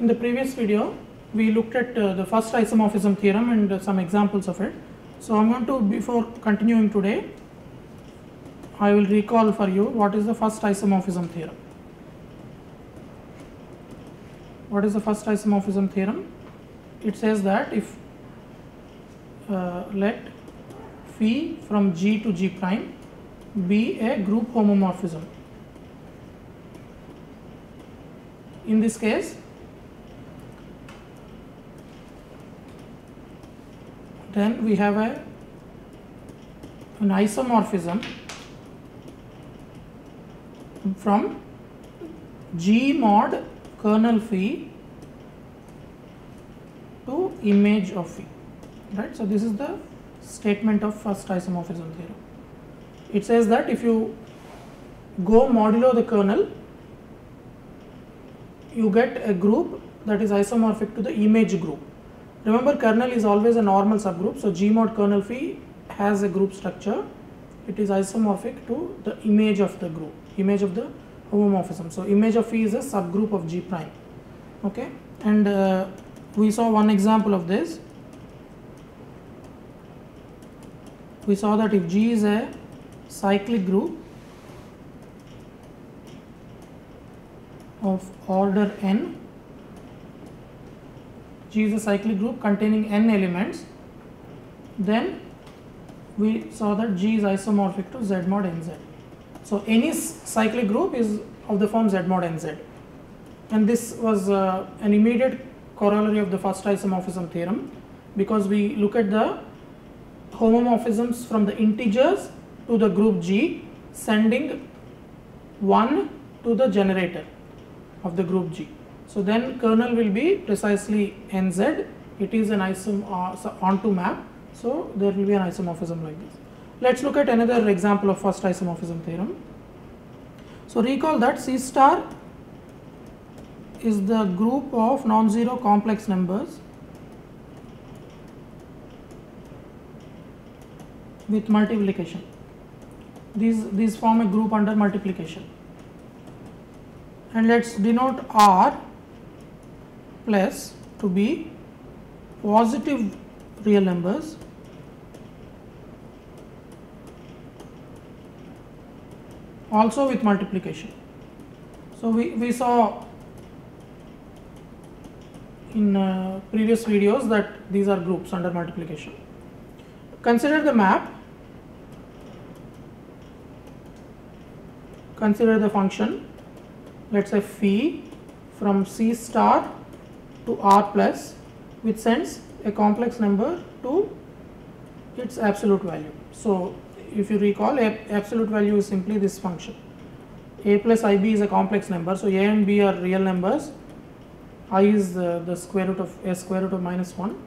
In the previous video, we looked at the first isomorphism theorem and some examples of it. So I'm going to, before continuing today, I will recall for you what is the first isomorphism theorem. What is the first isomorphism theorem? It says that if let phi from G to G prime be a group homomorphism. In this case, then we have an isomorphism from G mod kernel phi to image of phi, right? So this is the statement of first isomorphism theorem. It says that if you go modulo the kernel, you get a group that is isomorphic to the image group. Remember, kernel is always a normal subgroup, so G mod kernel phi has a group structure. It is isomorphic to the image of the group, image of the homomorphism. So image of phi is a subgroup of G prime. Okay, and we saw one example of this. We saw that if G is a cyclic group of order n, G is a cyclic group containing n elements, then we saw that G is isomorphic to Z mod nz. So any cyclic group is of the form Z mod nz, and this was an immediate corollary of the first isomorphism theorem, because we look at the homomorphisms from the integers to the group G, sending 1 to the generator of the group G. So then kernel will be precisely nz. It is an onto map, so there will be an isomorphism like this. Let's look at another example of first isomorphism theorem. So recall that C star is the group of non-zero complex numbers with multiplication. These form a group under multiplication, and let's denote R plus to be positive real numbers also with multiplication. So we saw in previous videos that these are groups under multiplication. Consider the map. Consider the function, let's say phi from C star to R plus, which sends a complex number to its absolute value. So if you recall, absolute value is simply this function. A plus IB is a complex number, so A and B are real numbers. I is the square root of A square root of minus 1.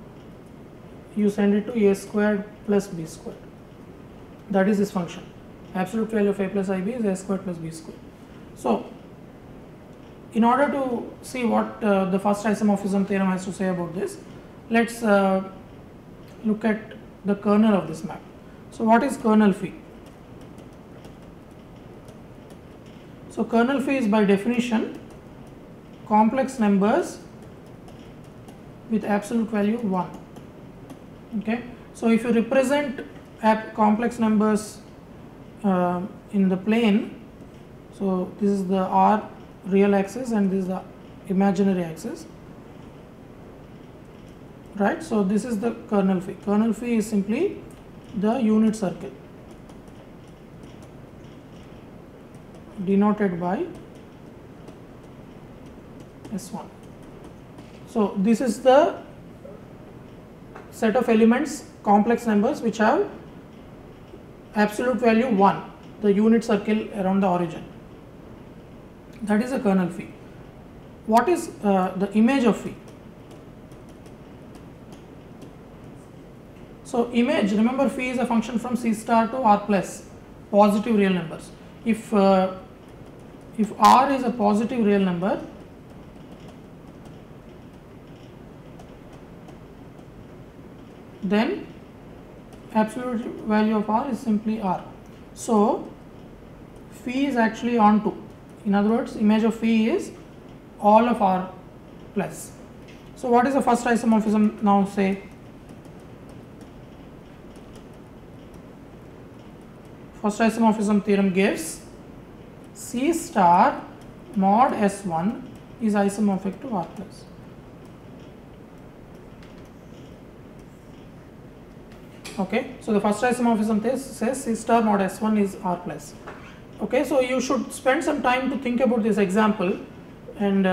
You send it to A squared plus B squared. That is this function. Absolute value of A plus IB is A squared plus B squared. So in order to see what the first isomorphism theorem has to say about this, let's look at the kernel of this map. So what is kernel phi? So kernel phi is by definition complex numbers with absolute value 1. Okay, so if you represent complex numbers in the plane, so this is the R real axis and this is the imaginary axis, right? So this is the kernel phi. Kernel phi is simply the unit circle denoted by S1. So this is the set of elements, complex numbers, which have absolute value 1, the unit circle around the origin. That is a kernel phi. What is the image of phi? So image, remember, phi is a function from C star to R plus, positive real numbers. If R is a positive real number, then absolute value of R is simply R. So phi is actually onto. In other words, image of phi is all of R plus. So what is the first isomorphism now say? First isomorphism theorem gives C star mod S1 is isomorphic to R plus. Okay, so the first isomorphism says C star mod S1 is R plus. Okay, so you should spend some time to think about this example, and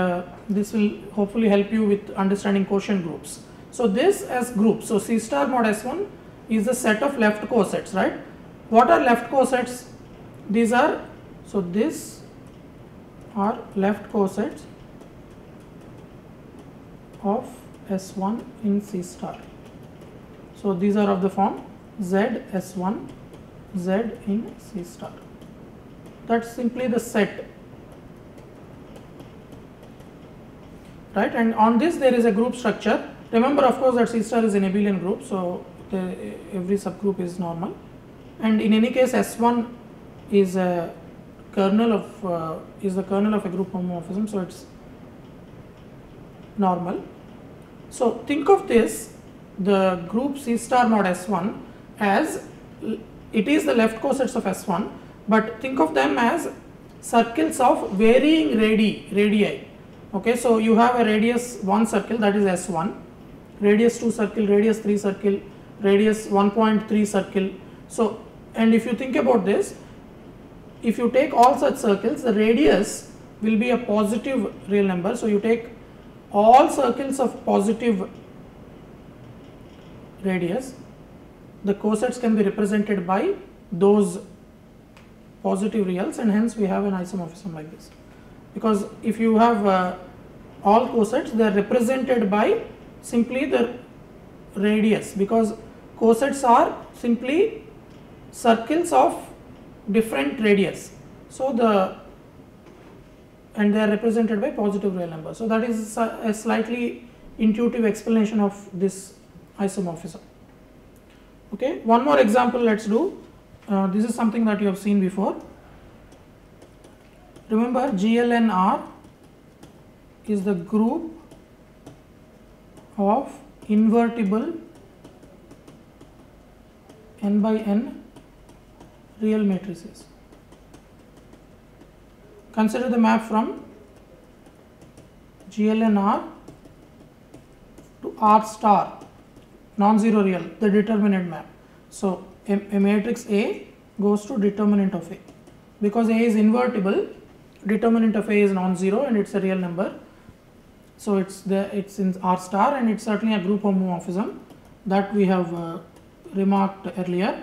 this will hopefully help you with understanding quotient groups. So this as group, so C star mod S1 is the set of left cosets, right? What are left cosets? These are, so this are left cosets of S1 in C star. So these are of the form Z S1 Z in C star. That's simply the set, right? And on this there is a group structure. Remember, of course, that C star is an abelian group, so every subgroup is normal. And in any case, S1 is a kernel of the kernel of a group homomorphism, so it's normal. So think of this, the group C star mod S1 as it is the left cosets of S1, but think of them as circles of varying radii. Okay, so you have a radius 1 circle, that is S1, radius 2 circle, radius 3 circle, radius 1.3 circle. So, and if you think about this, if you take all such circles, the radius will be a positive real number. So you take all circles of positive radius, the cosets can be represented by those positive reals, and hence we have an isomorphism like this. Because if you have all cosets, they are represented by simply the radius, because cosets are simply circles of different radius. So and they are represented by positive real numbers. So that is a slightly intuitive explanation of this isomorphism. Okay, one more example let's do. This is something that you have seen before. Remember, GLNR is the group of invertible n by n real matrices. Consider the map from GLNR to R star, non-zero real, the determinant map. So a matrix A goes to determinant of A. Because A is invertible, determinant of A is non-zero and it's a real number. So it's in R star, and it's certainly a group homomorphism that we have remarked earlier.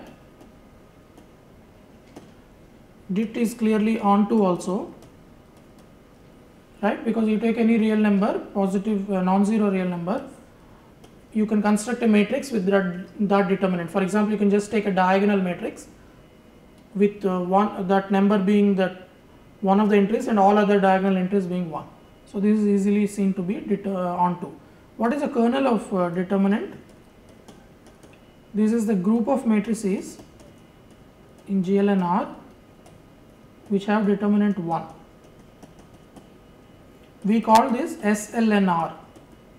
DIT is clearly onto also, right? Because you take any real number, positive non-zero real number, you can construct a matrix with that determinant. For example, you can just take a diagonal matrix with that number being that one of the entries and all other diagonal entries being 1. So this is easily seen to be onto. What is the kernel of determinant? This is the group of matrices in GLNR which have determinant 1. We call this SLNR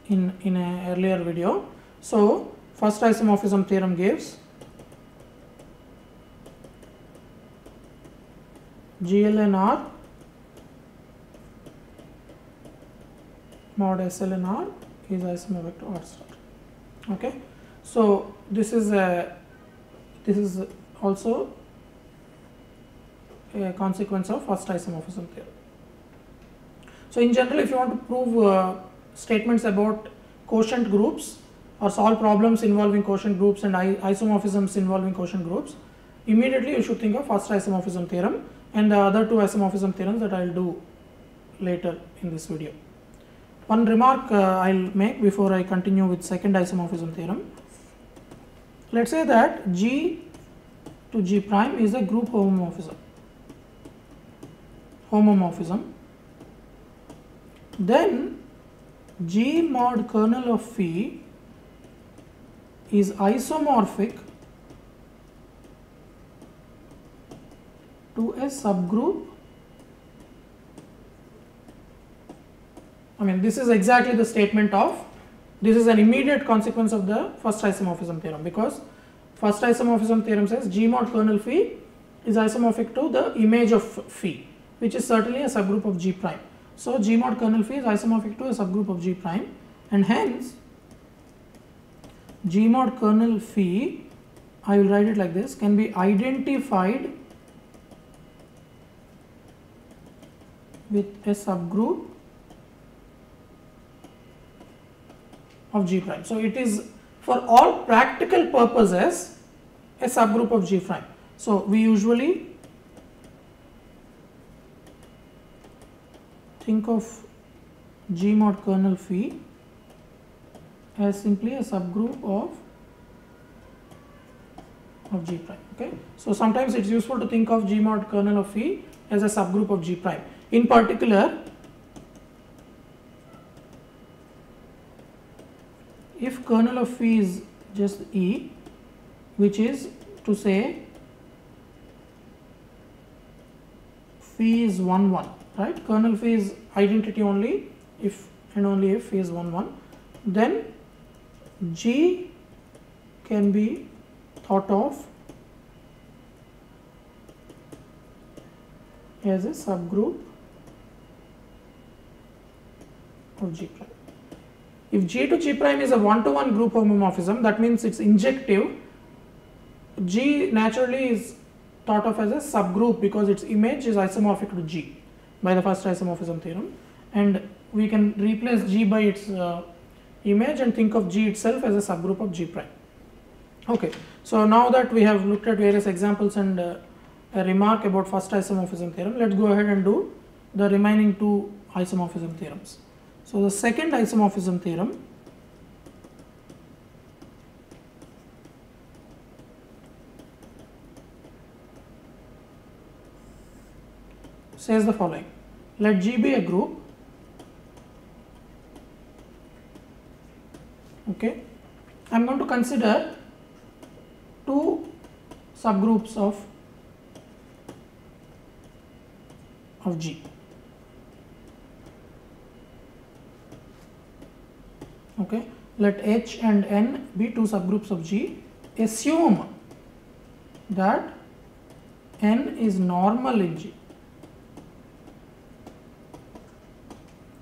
in an earlier video. So first isomorphism theorem gives GLNR mod SLNR is isomorphic to R star. Okay, so this is also a consequence of first isomorphism theorem. So in general, if you want to prove statements about quotient groups or solve problems involving quotient groups and isomorphisms involving quotient groups, immediately you should think of first isomorphism theorem and the other two isomorphism theorems that I will do later in this video. One remark I will make before I continue with second isomorphism theorem. Let's say that G to G prime is a group homomorphism. Then G mod kernel of phi is isomorphic to a subgroup I mean, this is exactly the statement of, this is an immediate consequence of the first isomorphism theorem, because first isomorphism theorem says G mod kernel phi is isomorphic to the image of phi, which is certainly a subgroup of G prime. So G mod kernel phi is isomorphic to a subgroup of G prime, and hence G mod kernel phi, I will write it like this, can be identified with a subgroup of G prime. So it is for all practical purposes a subgroup of G prime. So we usually think of G mod kernel phi as simply a subgroup of G prime. Okay, so sometimes it's useful to think of G mod kernel of phi as a subgroup of G prime. In particular, if kernel of phi is just E, which is to say phi is 1 1, right? Kernel phi is identity only if and only if phi is 1 1, then G can be thought of as a subgroup of G prime. If G to G prime is a one-to-one group homomorphism, that means it's injective. G naturally is thought of as a subgroup because its image is isomorphic to G by the first isomorphism theorem, and we can replace G by its image and think of G itself as a subgroup of G prime. Okay, so now that we have looked at various examples and a remark about first isomorphism theorem, let's go ahead and do the remaining two isomorphism theorems. So the second isomorphism theorem says the following: let G be a group, okay, I am going to consider two subgroups of G. Okay, let H and N be two subgroups of G. Assume that N is normal in G.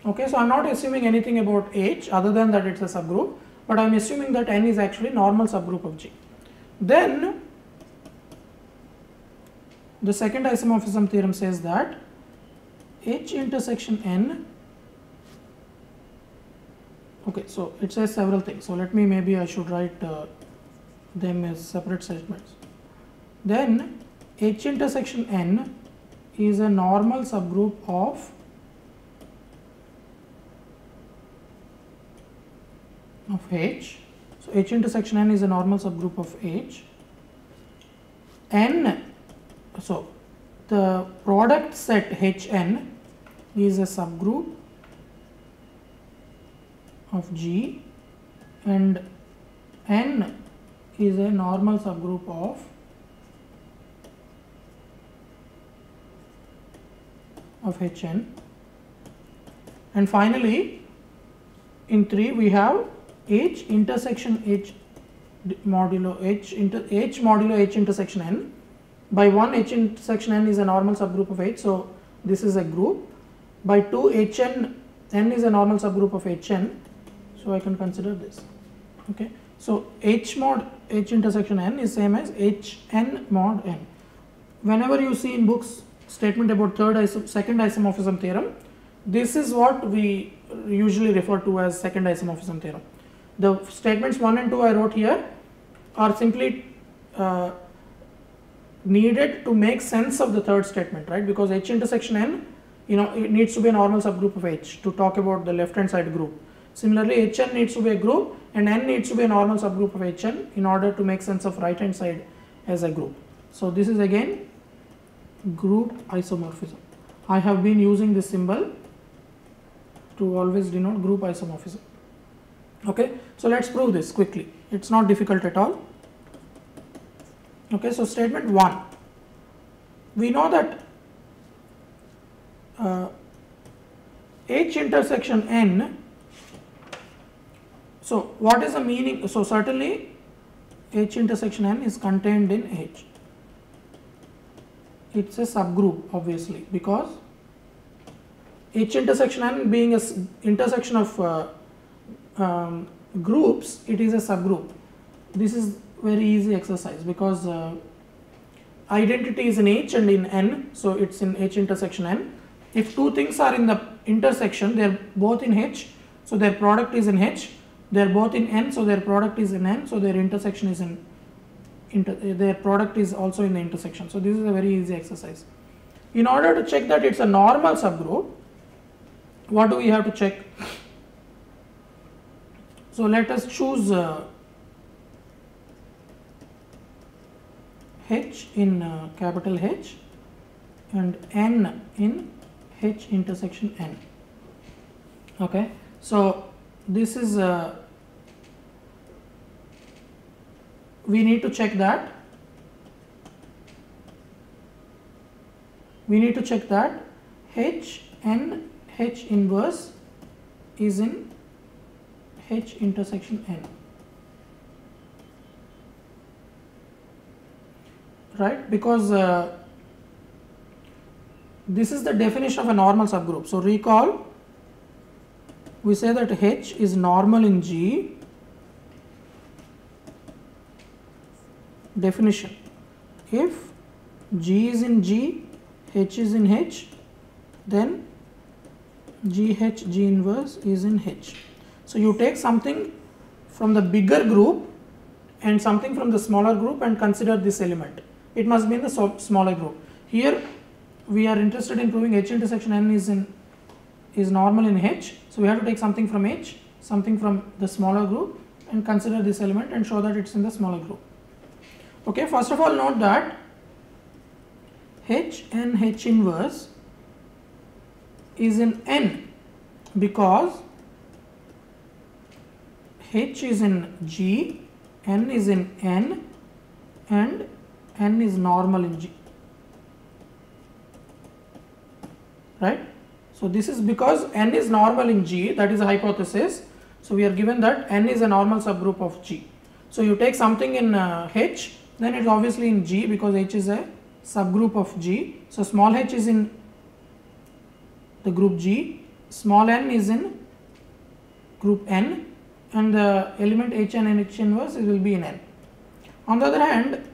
Okay, so I am not assuming anything about H other than that it's a subgroup, but I am assuming that N is actually normal subgroup of G. Then the second isomorphism theorem says that H intersection N, okay, so it says several things. So let me, maybe I should write them as separate statements. Then H intersection N is a normal subgroup of H. So H intersection N is a normal subgroup of H. N, so the product set Hn is a subgroup of G, and N is a normal subgroup of Hn. And finally in 3 we have H intersection H modulo H intersection N. By 1, H intersection N is a normal subgroup of H, so this is a group. By 2, N is a normal subgroup of Hn, so I can consider this. Okay, so H mod H intersection N is same as Hn mod N. Whenever you see in books statement about second isomorphism theorem, this is what we usually refer to as second isomorphism theorem. The statements 1 and 2 I wrote here are simply needed to make sense of the third statement, right? Because H intersection N, it needs to be a normal subgroup of H to talk about the left hand side group. Similarly, Hn needs to be a group and N needs to be a normal subgroup of Hn in order to make sense of right hand side as a group. So this is again group isomorphism. I have been using this symbol to always denote group isomorphism. Okay, so let's prove this quickly. It's not difficult at all. Okay, so statement 1, we know that H intersection N, so what is the meaning? So certainly H intersection N is contained in H. It's a subgroup obviously, because H intersection N being a intersection of groups, it is a subgroup. This is very easy exercise because identity is in H and in N, so it's in H intersection N. If two things are in the intersection, they are both in H, so their product is in H. They are both in N, so their product is in N, so their intersection is in their product is also in the intersection. So this is a very easy exercise. In order to check that it's a normal subgroup, what do we have to check? So let us choose H in capital H and N in H intersection N. Okay, so this is we need to check that. We need to check that H N H inverse is in H intersection N. Right, because this is the definition of a normal subgroup. So recall, we say that H is normal in G. Definition: if G is in G, H is in H, then GH G inverse is in H. So you take something from the bigger group and something from the smaller group and consider this element. It must be in the smaller group. Here we are interested in proving H intersection N is normal in H. So we have to take something from H, something from the smaller group, and consider this element and show that it's in the smaller group. Okay, first of all note that H and H inverse is in N because H is in G, N is in N, and N is normal in G. Right? So this is because N is normal in G, that is a hypothesis. So we are given that N is a normal subgroup of G. So you take something in H, then it's obviously in G because H is a subgroup of G. So small h is in the group G, small n is in group N, and the element Hn and H inverse will be in N. On the other hand,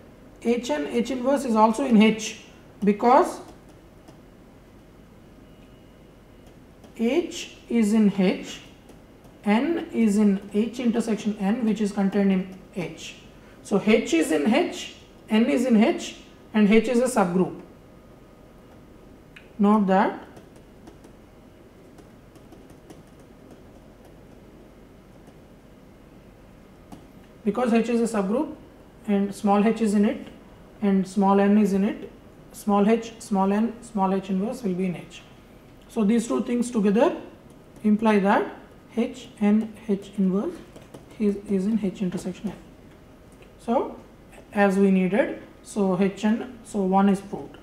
Hn H inverse is also in H because H is in H, N is in H intersection N, which is contained in H. So H is in H, N is in H, and H is a subgroup. Note that because H is a subgroup and small h is in it and small n is in it, small h, small n, small h inverse will be in H. So these two things together imply that H and H inverse is in H intersection N. So as we needed, so Hn, so 1 is proved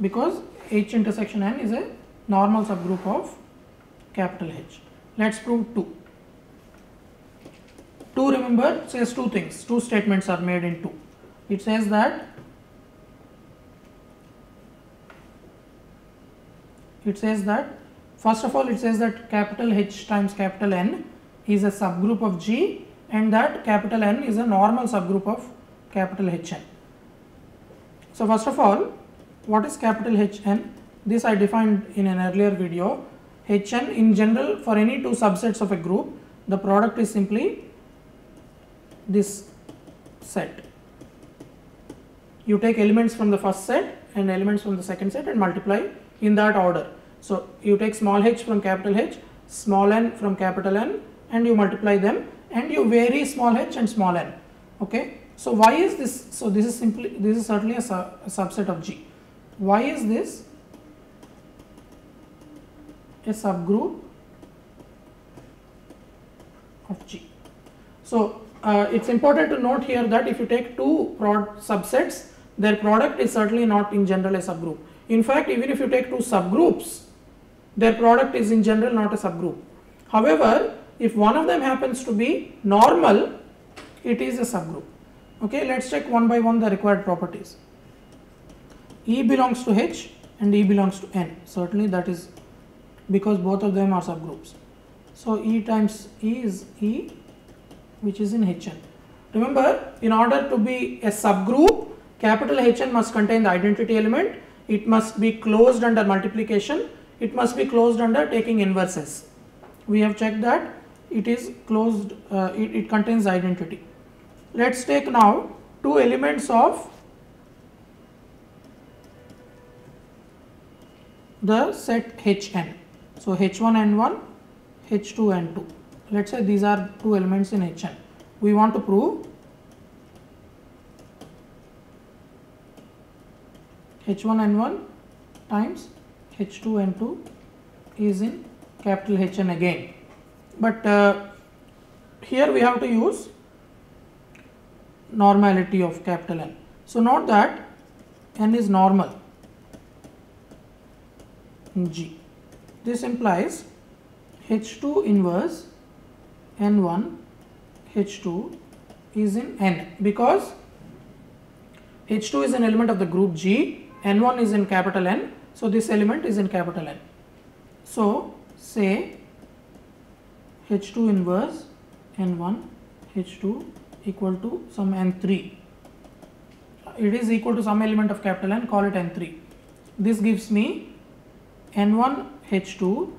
because H intersection N is a normal subgroup of capital H. Let's prove 2. 2, remember, says two things, two statements are made in 2. It says that first of all it says that capital H times capital N is a subgroup of G and that capital N is a normal subgroup of capital Hn. So first of all, what is capital Hn? This I defined in an earlier video. Hn in general, for any two subsets of a group, the product is simply this set. You take elements from the first set and elements from the second set and multiply in that order. So you take small h from capital H, small n from capital N, and you multiply them and you vary small h and small n. Okay. So why is this? So this is certainly a subset of G. Why is this a subgroup of G? So it's important to note here that if you take two subsets, their product is certainly not in general a subgroup. In fact, even if you take two subgroups, their product is in general not a subgroup. However, if one of them happens to be normal, it is a subgroup. Okay, let's check one by one the required properties. E belongs to H and E belongs to N. Certainly that is because both of them are subgroups. So E times E is E, which is in Hn. Remember, in order to be a subgroup, capital Hn must contain the identity element, it must be closed under multiplication, it must be closed under taking inverses. We have checked that it is closed, it contains identity. Let's take now two elements of the set Hn. So H1N1, H2N2. Let's say these are two elements in Hn. We want to prove H1N1 times H2N2 is in capital Hn again. But here we have to use normality of capital N. So note that N is normal in G. This implies H2 inverse N1 H2 is in N, because H2 is an element of the group G, N1 is in capital N, so this element is in capital N. So say H2 inverse N1 H2 equal to some N3. It is equal to some element of capital N, call it N3. This gives me N1 H2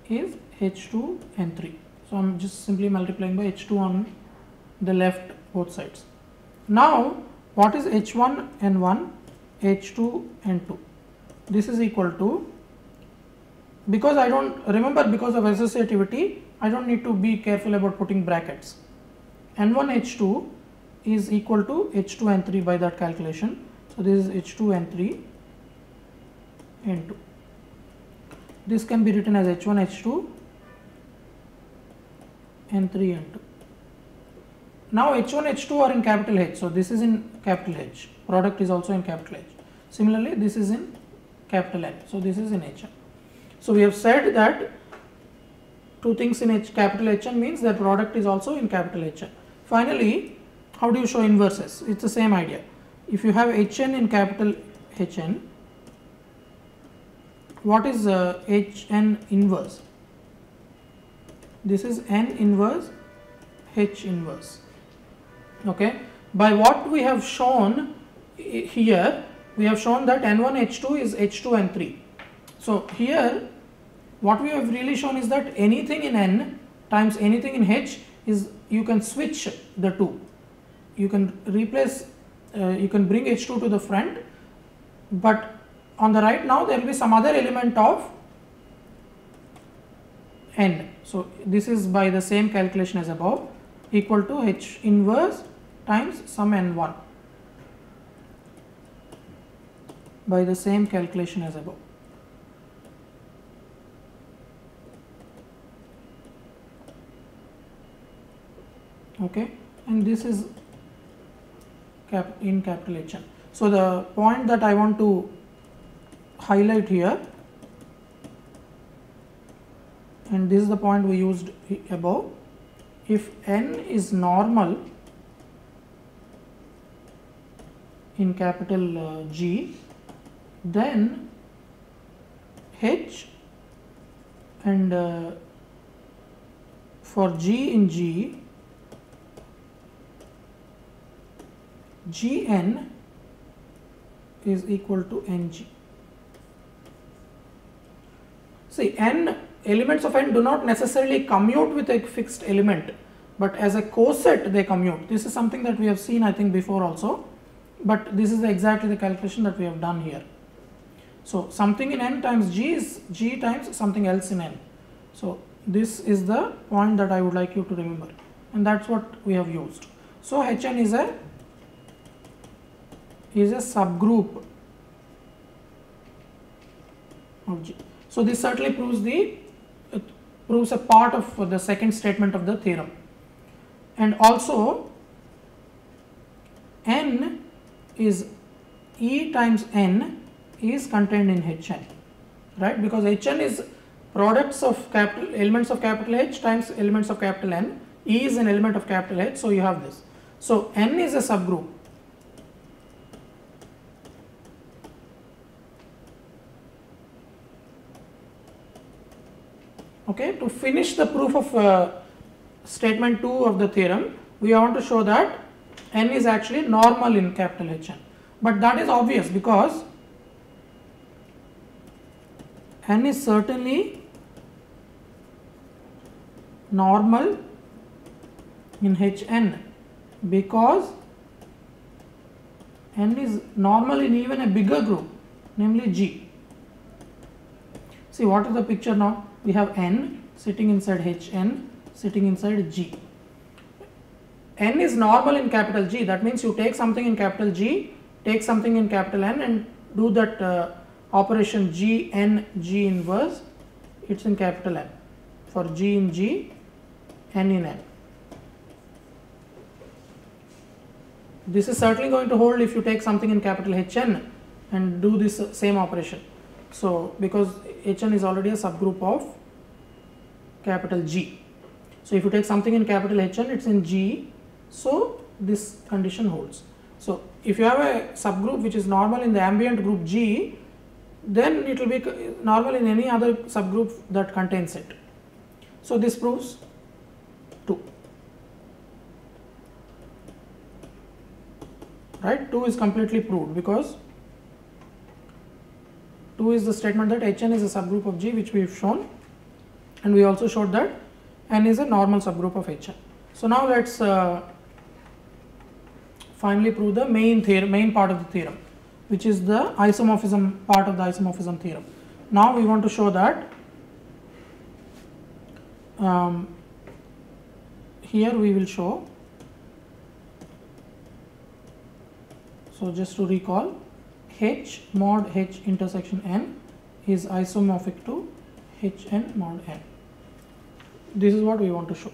is H2 N3. So I am just simply multiplying by H2 on the left both sides. Now what is H1 N1 H2 N2? This is equal to, because I don't remember, because of associativity I don't need to be careful about putting brackets. N1 H2 is equal to H2 N3 by that calculation. So this is H2 N3 N2. This can be written as H1 H2 N3 N2. Now H1 H2 are in capital H, so this is in capital H. Product is also in capital H. Similarly, this is in capital N, so this is in Hn. So we have said that two things in capital Hn means that product is also in capital Hn. Finally, how do you show inverses? It's the same idea. If you have Hn in capital Hn, what is Hn inverse? This is N inverse H inverse. Okay, by what we have shown here, we have shown that N1 H2 is H2 N3. So here what we have really shown is that anything in N times anything in H is, you can switch the two. You can replace, you can bring H2 to the front, but on the right now there will be some other element of N. So this is by the same calculation as above, equal to H inverse times some N1 by the same calculation as above. Okay, and this is in capital Hn. So the point that I want to highlight here, and this is the point we used above, if N is normal in capital G, then H and for G in G, Gn is equal to Ng. See, N elements of N do not necessarily commute with a fixed element, but as a coset they commute. This is something that we have seen I think before also, but this is exactly the calculation that we have done here. So something in N times G is G times something else in N. So this is the point that I would like you to remember, and that's what we have used. So Hn is a subgroup of G. So this certainly proves a part of the second statement of the theorem. And also N is E times N is contained in Hn, right? Because Hn is products of elements of capital H times elements of capital N. E is an element of capital H, so you have this. So N is a subgroup. Okay, to finish the proof of statement 2 of the theorem, we want to show that N is actually normal in capital Hn. But that is obvious because N is certainly normal in Hn because N is normal in even a bigger group, namely G. See, what is the picture now? We have N sitting inside Hn, sitting inside G. N is normal in capital G, that means you take something in capital G, take something in capital N and do that operation G N G inverse, it's in capital N. For G in G, N in N. This is certainly going to hold if you take something in capital Hn and do this same operation. So, because Hn is already a subgroup of capital G. So, if you take something in capital Hn, it's in G, so this condition holds. So, if you have a subgroup which is normal in the ambient group G, then it will be normal in any other subgroup that contains it. So, this proves 2. Right? 2 is completely proved because 2 is the statement that Hn is a subgroup of G, which we have shown, and we also showed that N is a normal subgroup of Hn. So, now let us finally prove the main part of the theorem, which is the isomorphism part of the isomorphism theorem. Now, we want to show that here we will show. So, just to recall, H mod H intersection N is isomorphic to Hn mod N. This is what we want to show.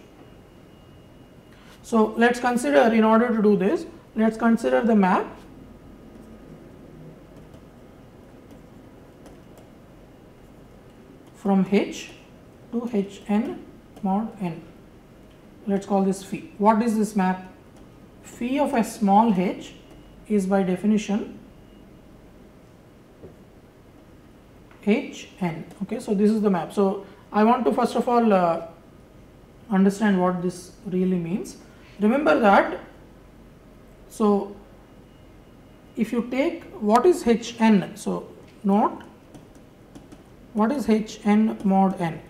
So, let us consider, in order to do this, let us consider the map from H to Hn mod N. Let us call this phi. What is this map? Phi of a small h is by definition Hn. Okay, so this is the map. So, I want to first of all understand what this really means. Remember that, so if you take what is Hn, so note what is Hn mod N.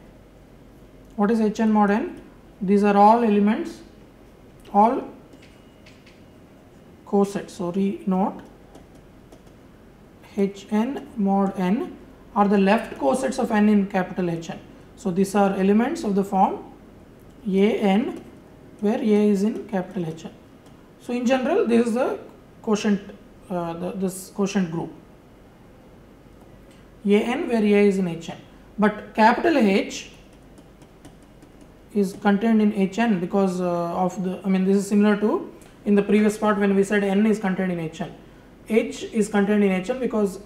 What is Hn mod N? These are all elements, all cosets. So, note Hn mod N are the left cosets of N in capital Hn. So, these are elements of the form An, where A is in capital Hn. So, in general, this is the quotient, this quotient group An, where A is in Hn. But capital H is contained in Hn because of the, this is similar to in the previous part when we said N is contained in Hn. H is contained in Hn because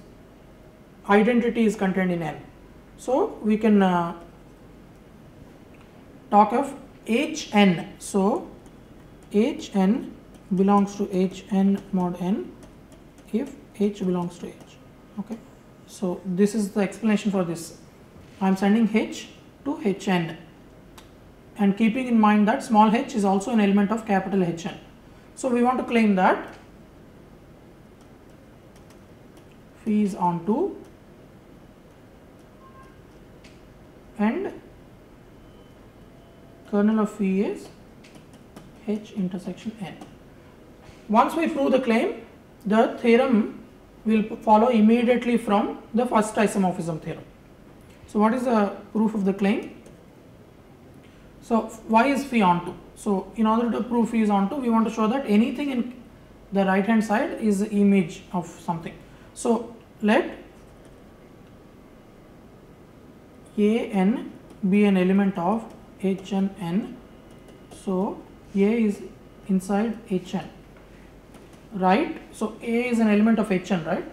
identity is contained in N. So, we can talk of Hn. So, Hn belongs to Hn mod N if H belongs to H. Okay. So, this is the explanation for this. I am sending H to Hn and keeping in mind that small h is also an element of capital Hn. So, we want to claim that phi is onto and kernel of phi is H intersection N. Once we prove the claim, the theorem will follow immediately from the first isomorphism theorem. So, what is the proof of the claim? So, why is phi onto? So, in order to prove phi is onto, we want to show that anything in the right hand side is the image of something. So, let An be an element of Hn. So, A is inside Hn, right? So, A is an element of Hn, right?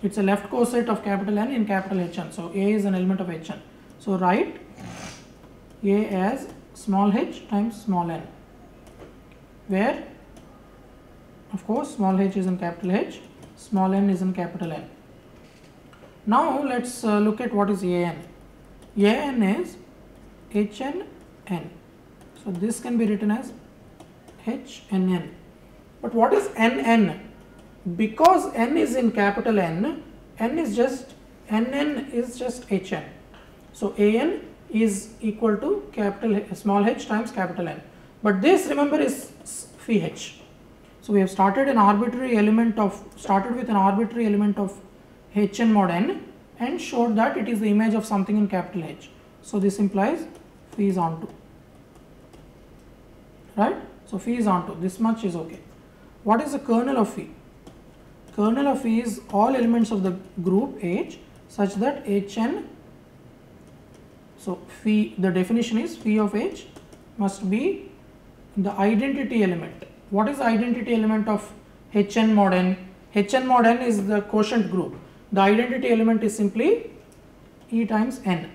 It's a left coset of capital N in capital Hn. So A is an element of Hn. So write A as small h times small n, where of course small h is in capital H, small n is in capital N. Now let's look at what is An. An is Hn n. So this can be written as Hnn. But what is Nn? Because n is in capital N, Nn is just Hn. So An is equal to small h times capital N. But this, remember, is phi h. So we have started with an arbitrary element of Hn mod n and showed that it is the image of something in capital H. So this implies phi is onto, right? So phi is onto, this much is okay. What is the kernel of phi? Kernel of phi is all elements of the group H such that Hn, so phi, the definition is phi of H must be the identity element. What is the identity element of Hn mod n? Hn mod n is the quotient group. The identity element is simply E times n.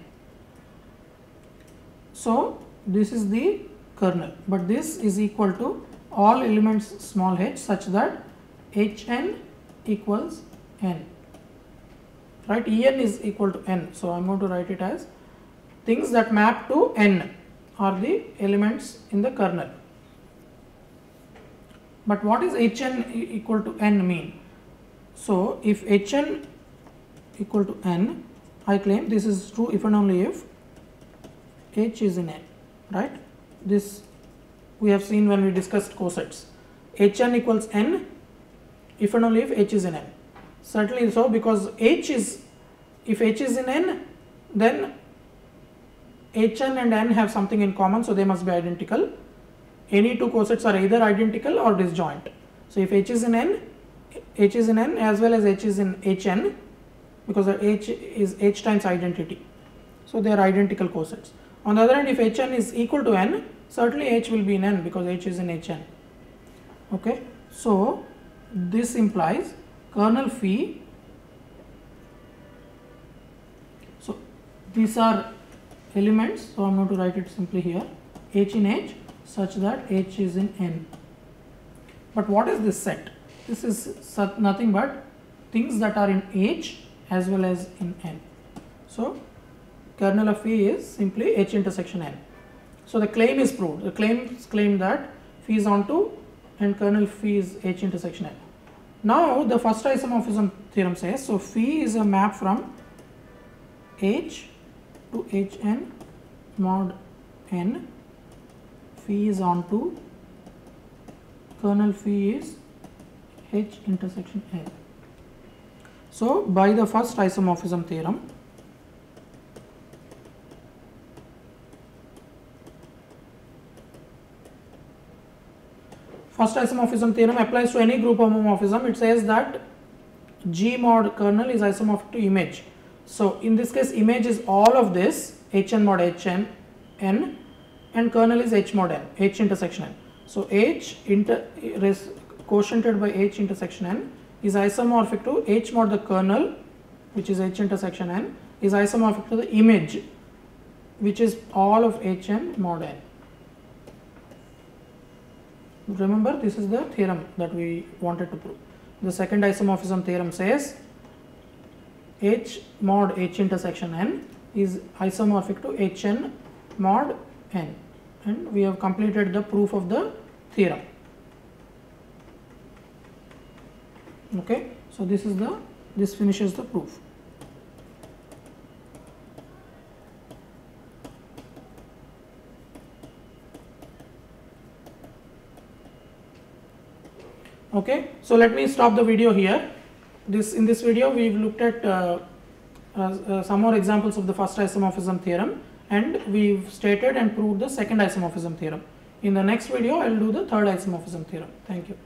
So this is the kernel, but this is equal to all elements small h such that Hn equals n, right? En is equal to n. So I am going to write it as things that map to n are the elements in the kernel. But what is Hn equal to n mean? So if Hn equal to n, I claim this is true if and only if H is in n, right? This we have seen when we discussed cosets. Hn equals n if and only if H is in n. Certainly so, because if H is in n, then Hn and n have something in common, so they must be identical. Any two cosets are either identical or disjoint. So if H is in n as well as H is in Hn, because H is H times identity, so they are identical cosets. On the other hand, if Hn is equal to n, certainly H will be in n because H is in Hn. Okay, so this implies kernel phi. So these are elements, so I am going to write it simply here, H in H such that H is in n. But what is this set? This is nothing but things that are in H as well as in n. So kernel of phi is simply H intersection n. So the claim is proved. The claim that phi is onto and kernel phi is H intersection n. Now the first isomorphism theorem says, so phi is a map from H to Hn mod n, phi is onto, kernel phi is H intersection n. So by the first isomorphism theorem, applies to any group homomorphism. It says that G mod kernel is isomorphic to image. So in this case, image is all of this Hn mod Hn n, and kernel is H mod n, H intersection n. So H quotiented by H intersection n is isomorphic to H mod the kernel, which is H intersection n, is isomorphic to the image, which is all of Hn mod n. Remember, this is the theorem that we wanted to prove. The second isomorphism theorem says H mod H intersection n is isomorphic to Hn mod n, and we have completed the proof of the theorem. Okay, so this finishes the proof. Okay, so let me stop the video here. In this video we've looked at some more examples of the first isomorphism theorem, and we've stated and proved the second isomorphism theorem. In the next video I will do the third isomorphism theorem. Thank you.